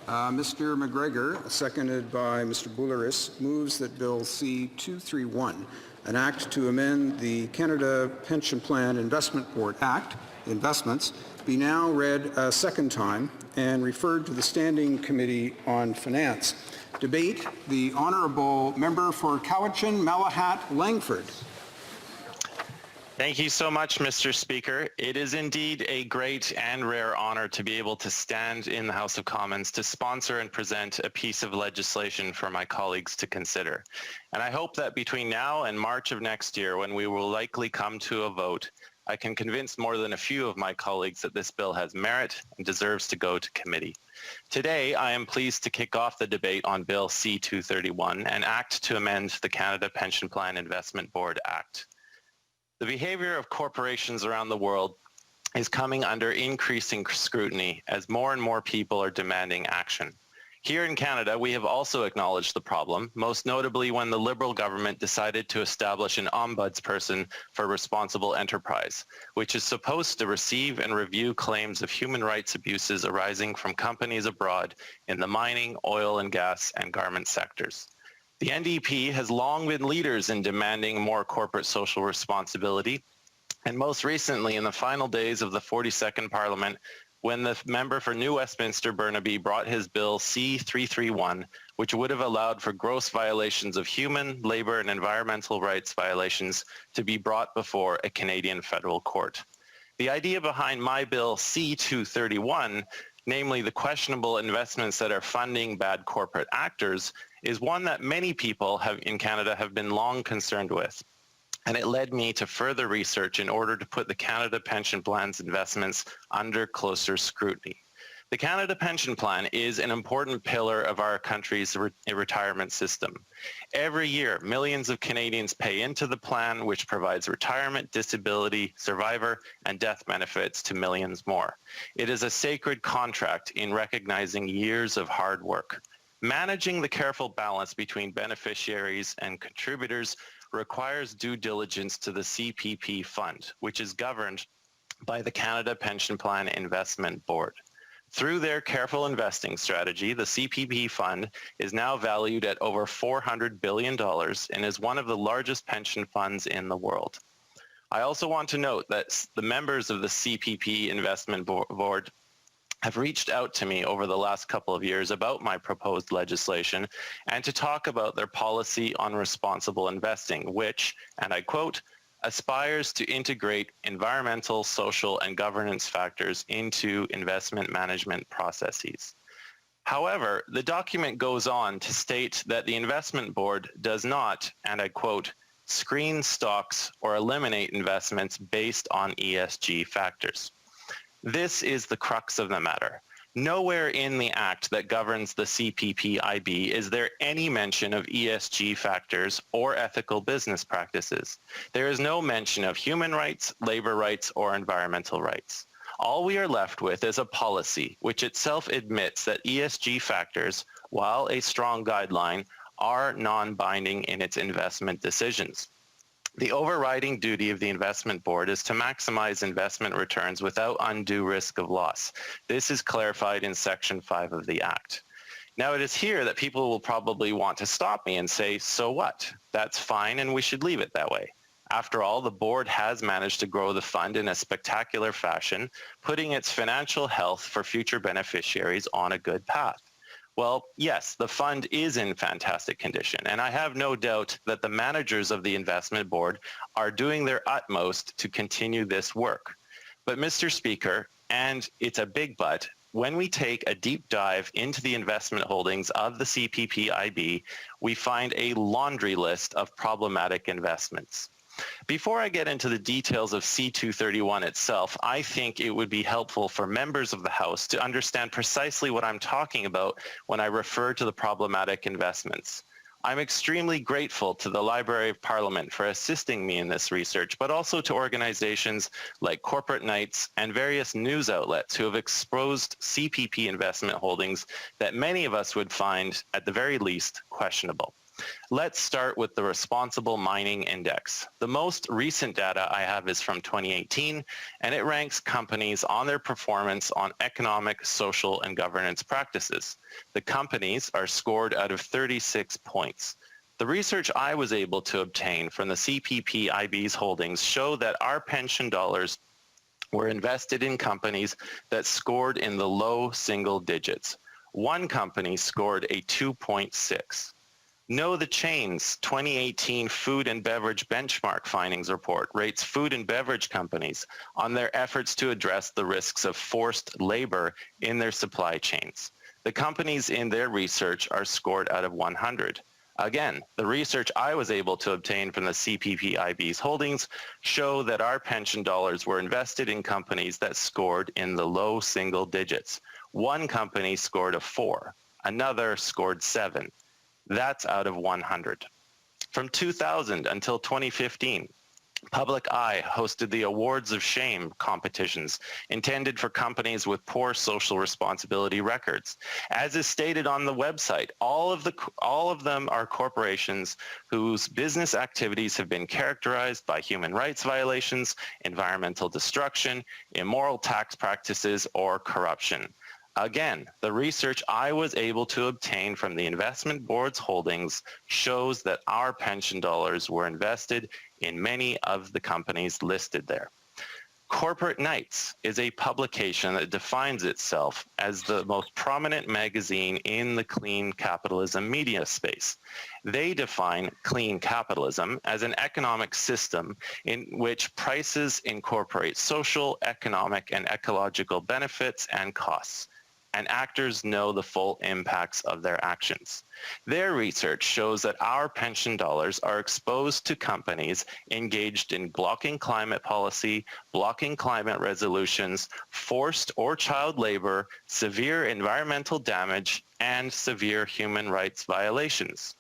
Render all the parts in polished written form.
Mr. MacGregor, seconded by Mr. Boulouris, moves that Bill C-231, an act to amend the Canada Pension Plan Investment Board Act, Investments, be now read a second time and referred to the Standing Committee on Finance. Debate, the Honourable Member for Cowichan, Malahat, Langford. Thank you so much, Mr. Speaker. It is indeed a great and rare honor to be able to stand in the House of Commons to sponsor and present a piece of legislation for my colleagues to consider. And I hope that between now and March of next year, when we will likely come to a vote, I can convince more than a few of my colleagues that this bill has merit and deserves to go to committee. Today, I am pleased to kick off the debate on Bill C-231, an act to amend the Canada Pension Plan Investment Board Act. The behavior of corporations around the world is coming under increasing scrutiny as more and more people are demanding action. Here in Canada, we have also acknowledged the problem, most notably when the Liberal government decided to establish an ombudsperson for responsible enterprise, which is supposed to receive and review claims of human rights abuses arising from companies abroad in the mining, oil and gas, and garment sectors. The NDP has long been leaders in demanding more corporate social responsibility, and most recently in the final days of the 42nd Parliament, when the member for New Westminster Burnaby brought his bill C-331, which would have allowed for gross violations of human, labour and environmental rights violations to be brought before a Canadian federal court. The idea behind my bill C-231, namely the questionable investments that are funding bad corporate actors, is one that many people in Canada have been long concerned with. And it led me to further research in order to put the Canada Pension Plan's investments under closer scrutiny. The Canada Pension Plan is an important pillar of our country's retirement system. Every year, millions of Canadians pay into the plan, which provides retirement, disability, survivor, and death benefits to millions more. It is a sacred contract in recognizing years of hard work. Managing the careful balance between beneficiaries and contributors requires due diligence to the CPP fund, which is governed by the Canada Pension Plan Investment Board. Through their careful investing strategy, the CPP fund is now valued at over $400 billion and is one of the largest pension funds in the world. I also want to note that the members of the CPP Investment Board have reached out to me over the last couple of years about my proposed legislation and to talk about their policy on responsible investing, which, and I quote, aspires to integrate environmental, social, and governance factors into investment management processes. However, the document goes on to state that the investment board does not, and I quote, screen stocks or eliminate investments based on ESG factors. This is the crux of the matter. Nowhere in the act that governs the CPP-IB is there any mention of ESG factors or ethical business practices. There is no mention of human rights, labor rights, or environmental rights. All we are left with is a policy which itself admits that ESG factors, while a strong guideline, are non-binding in its investment decisions. The overriding duty of the investment board is to maximize investment returns without undue risk of loss. This is clarified in Section 5 of the Act. Now, it is here that people will probably want to stop me and say, so what? That's fine and we should leave it that way. After all, the board has managed to grow the fund in a spectacular fashion, putting its financial health for future beneficiaries on a good path. Well, yes, the fund is in fantastic condition, and I have no doubt that the managers of the investment board are doing their utmost to continue this work. But Mr. Speaker, and it's a big but, when we take a deep dive into the investment holdings of the CPP-IB, we find a laundry list of problematic investments. Before I get into the details of C-231 itself, I think it would be helpful for members of the House to understand precisely what I'm talking about when I refer to the problematic investments. I'm extremely grateful to the Library of Parliament for assisting me in this research, but also to organizations like Corporate Knights and various news outlets who have exposed CPP investment holdings that many of us would find, at the very least, questionable. Let's start with the Responsible Mining Index. The most recent data I have is from 2018, and it ranks companies on their performance on economic, social, and governance practices. The companies are scored out of 36 points. The research I was able to obtain from the CPP IB's holdings show that our pension dollars were invested in companies that scored in the low single digits. One company scored a 2.6. Know the Chain's 2018 Food and Beverage Benchmark Findings Report rates food and beverage companies on their efforts to address the risks of forced labor in their supply chains. The companies in their research are scored out of 100. Again, the research I was able to obtain from the CPP IB's holdings show that our pension dollars were invested in companies that scored in the low single digits. One company scored a 4, another scored 7. That's out of 100. From 2000 until 2015, Public Eye hosted the Awards of Shame competitions intended for companies with poor social responsibility records. As is stated on the website, all of them are corporations whose business activities have been characterized by human rights violations, environmental destruction, immoral tax practices, or corruption. Again, the research I was able to obtain from the investment board's holdings shows that our pension dollars were invested in many of the companies listed there. Corporate Knights is a publication that defines itself as the most prominent magazine in the clean capitalism media space. They define clean capitalism as an economic system in which prices incorporate social, economic, and ecological benefits and costs, and actors know the full impacts of their actions. Their research shows that our pension dollars are exposed to companies engaged in blocking climate policy, blocking climate resolutions, forced or child labor, severe environmental damage, and severe human rights violations.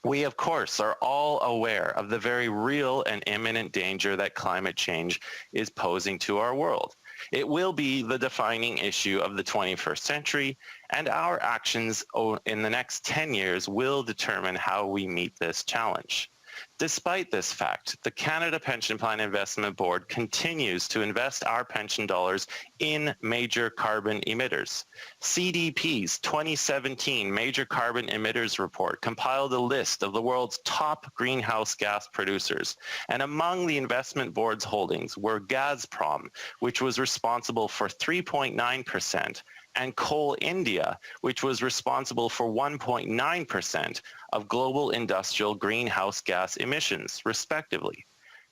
We, of course, are all aware of the very real and imminent danger that climate change is posing to our world. It will be the defining issue of the 21st century, and our actions in the next 10 years will determine how we meet this challenge. Despite this fact, the Canada Pension Plan Investment Board continues to invest our pension dollars in major carbon emitters. CDP's 2017 Major Carbon Emitters Report compiled a list of the world's top greenhouse gas producers, and among the investment board's holdings were Gazprom, which was responsible for 3.9%, and Coal India, which was responsible for 1.9% of global industrial greenhouse gas emissions, respectively.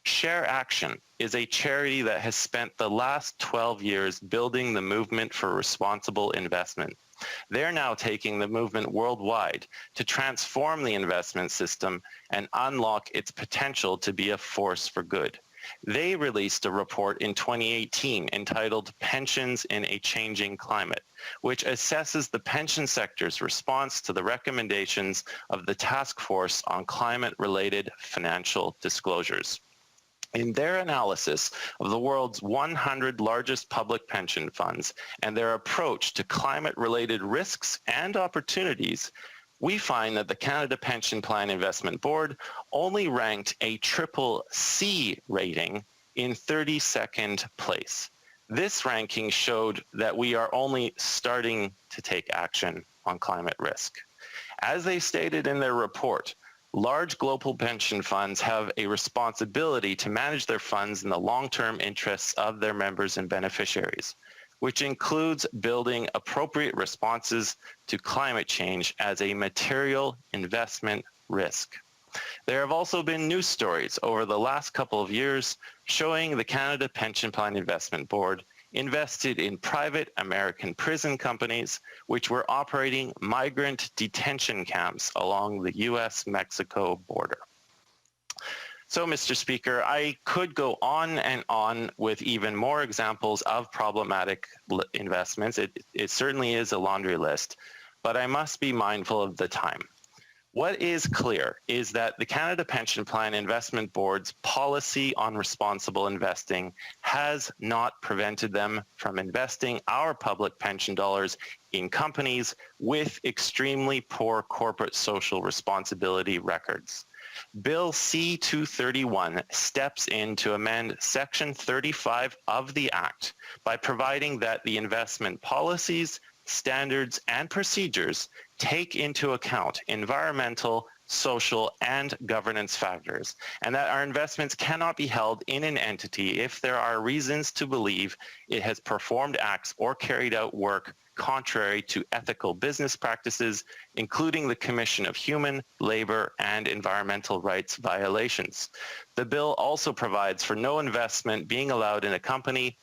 Share Action is a charity that has spent the last 12 years building the movement for responsible investment. They're now taking the movement worldwide to transform the investment system and unlock its potential to be a force for good. They released a report in 2018 entitled Pensions in a Changing Climate, which assesses the pension sector's response to the recommendations of the Task Force on Climate-Related Financial Disclosures. In their analysis of the world's 100 largest public pension funds and their approach to climate-related risks and opportunities, we find that the Canada Pension Plan Investment Board only ranked a triple C rating in 32nd place. This ranking showed that we are only starting to take action on climate risk. As they stated in their report, large global pension funds have a responsibility to manage their funds in the long-term interests of their members and beneficiaries, which includes building appropriate responses to climate change as a material investment risk. There have also been news stories over the last couple of years showing the Canada Pension Plan Investment Board invested in private American prison companies which were operating migrant detention camps along the US-Mexico border. So, Mr. Speaker, I could go on and on with even more examples of problematic investments. It certainly is a laundry list, but I must be mindful of the time. What is clear is that the Canada Pension Plan Investment Board's policy on responsible investing has not prevented them from investing our public pension dollars in companies with extremely poor corporate social responsibility records. Bill C-231 steps in to amend Section 35 of the Act by providing that the investment policies, standards, and procedures take into account environmental, social, and governance factors, and that our investments cannot be held in an entity if there are reasons to believe it has performed acts or carried out work contrary to ethical business practices, including the commission of human, labor, and environmental rights violations. The bill also provides for no investment being allowed in a company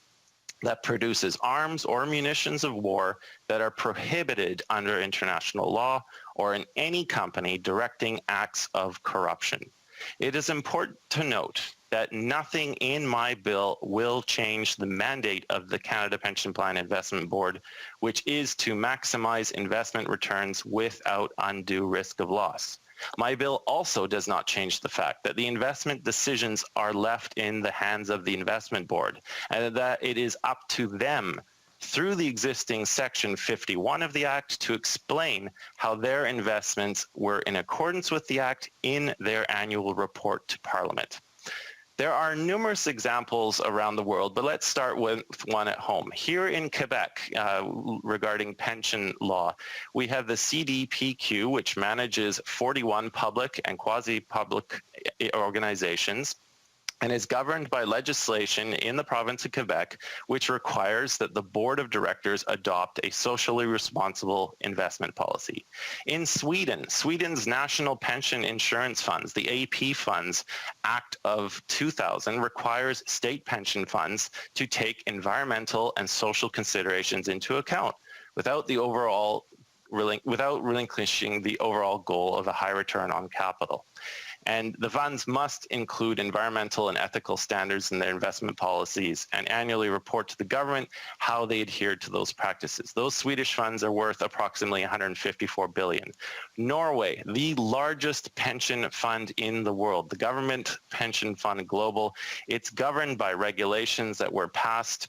that produces arms or munitions of war that are prohibited under international law, or in any company directing acts of corruption. It is important to note that nothing in my bill will change the mandate of the Canada Pension Plan Investment Board, which is to maximize investment returns without undue risk of loss. My bill also does not change the fact that the investment decisions are left in the hands of the investment board, and that it is up to them through the existing Section 51 of the Act to explain how their investments were in accordance with the Act in their annual report to Parliament. There are numerous examples around the world, but let's start with one at home. Here in Quebec, regarding pension law, we have the CDPQ, which manages 41 public and quasi-public organizations, and is governed by legislation in the province of Quebec, which requires that the board of directors adopt a socially responsible investment policy. In Sweden, Sweden's National Pension Insurance Funds, the AP Funds Act of 2000, requires state pension funds to take environmental and social considerations into account without relinquishing the overall goal of a high return on capital. And the funds must include environmental and ethical standards in their investment policies and annually report to the government how they adhere to those practices. Those Swedish funds are worth approximately 154 billion. Norway, the largest pension fund in the world, the Government Pension Fund Global, it's governed by regulations that were passed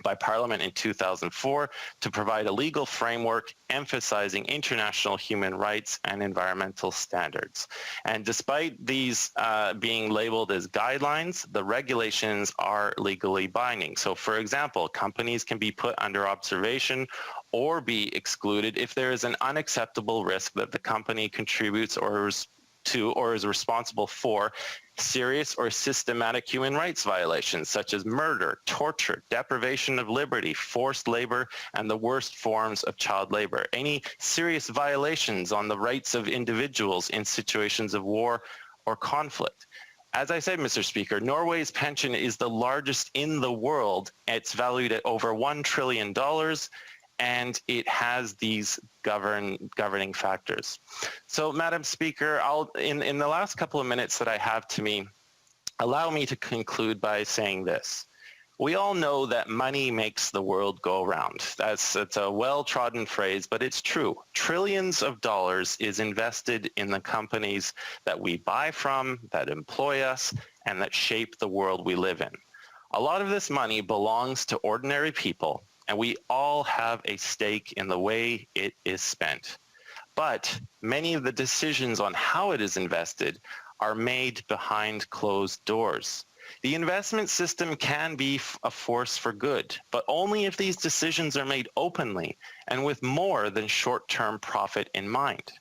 by Parliament in 2004 to provide a legal framework emphasizing international human rights and environmental standards. And despite these being labeled as guidelines, the regulations are legally binding. So for example, companies can be put under observation or be excluded if there is an unacceptable risk that the company contributes or is responsible for serious or systematic human rights violations such as murder, torture, deprivation of liberty, forced labor, and the worst forms of child labor. Any serious violations on the rights of individuals in situations of war or conflict. As I said, Mr. Speaker, Norway's pension is the largest in the world. It's valued at over $1 trillion. And it has these governing factors. So, Madam Speaker, in the last couple of minutes that I have to me, allow me to conclude by saying this. We all know that money makes the world go round. It's a well-trodden phrase, but it's true. Trillions of dollars is invested in the companies that we buy from, that employ us, and that shape the world we live in. A lot of this money belongs to ordinary people, and we all have a stake in the way it is spent. But many of the decisions on how it is invested are made behind closed doors. The investment system can be a force for good, but only if these decisions are made openly and with more than short-term profit in mind.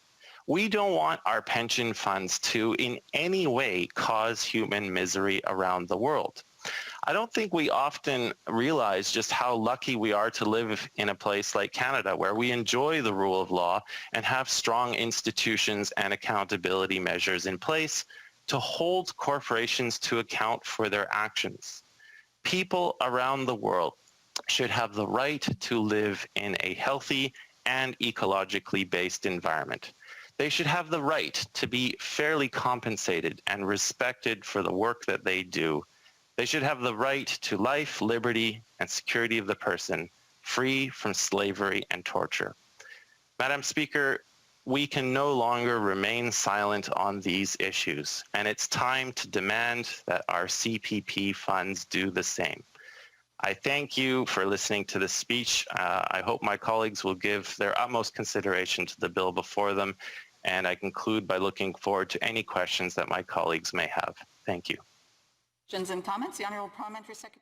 We don't want our pension funds to in any way cause human misery around the world. I don't think we often realize just how lucky we are to live in a place like Canada, where we enjoy the rule of law and have strong institutions and accountability measures in place to hold corporations to account for their actions. People around the world should have the right to live in a healthy and ecologically based environment. They should have the right to be fairly compensated and respected for the work that they do. They should have the right to life, liberty, and security of the person, free from slavery and torture. Madam Speaker, We can no longer remain silent on these issues, and it's time to demand that our CPP funds do the same. I thank you for listening to this speech. I hope my colleagues will give their utmost consideration to the bill before them, and I conclude by looking forward to any questions that my colleagues may have. Thank you. Questions and comments? The Honourable Parliamentary Secretary.